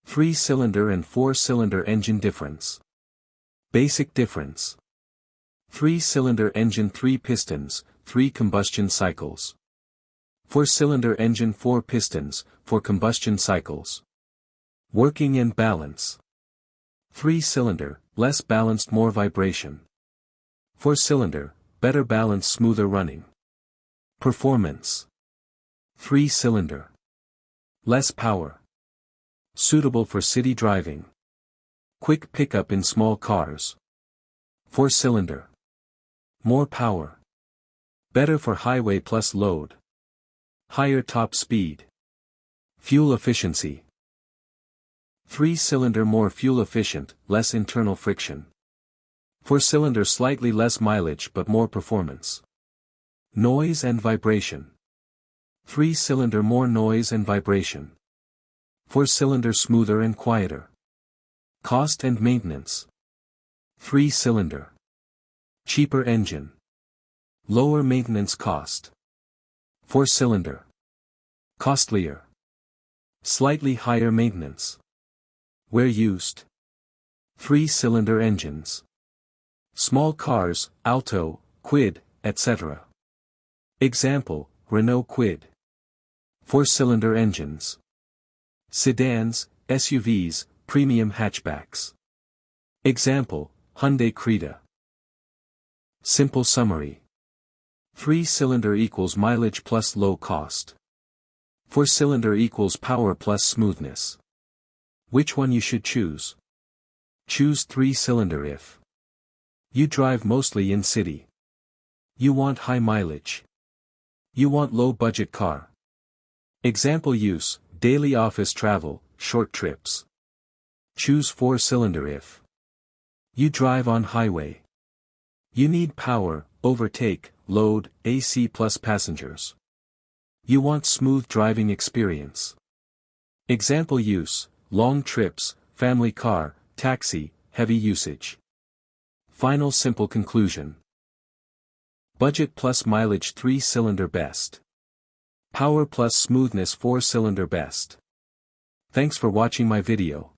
3-cylinder and 4-cylinder engine difference. Basic difference. 3-cylinder engine 3 pistons, 3 combustion cycles. 4-cylinder engine 4 pistons, 4 combustion cycles. Working and balance. 3-cylinder, less balanced, more vibration. 4-cylinder, better balance, smoother running. Performance. 3-cylinder. Less power. Suitable for city driving. Quick pickup in small cars. 4-cylinder. More power. Better for highway plus load. Higher top speed. Fuel efficiency. 3-cylinder more fuel efficient, less internal friction. 4-cylinder slightly less mileage but more performance. Noise and vibration. 3-cylinder more noise and vibration. 4-cylinder smoother and quieter. Cost and maintenance. 3-cylinder. Cheaper engine. Lower maintenance cost. 4-cylinder. Costlier. Slightly higher maintenance. Where used. 3-cylinder engines. Small cars, Alto, Kwid, etc. Example, Renault Kwid. 4-cylinder engines. Sedans, SUVs, premium hatchbacks. Example, Hyundai Creta. Simple summary. 3-cylinder equals mileage plus low cost. 4-cylinder equals power plus smoothness. Which one you should choose? Choose 3-cylinder if you drive mostly in city. You want high mileage. You want low budget car. Example use, daily office travel, short trips. Choose 4-cylinder if you drive on highway. You need power, overtake, load, AC plus passengers. You want smooth driving experience. Example use, long trips, family car, taxi, heavy usage. Final simple conclusion. Budget plus mileage 3-cylinder best. Power plus smoothness 4-cylinder best. Thanks for watching my video.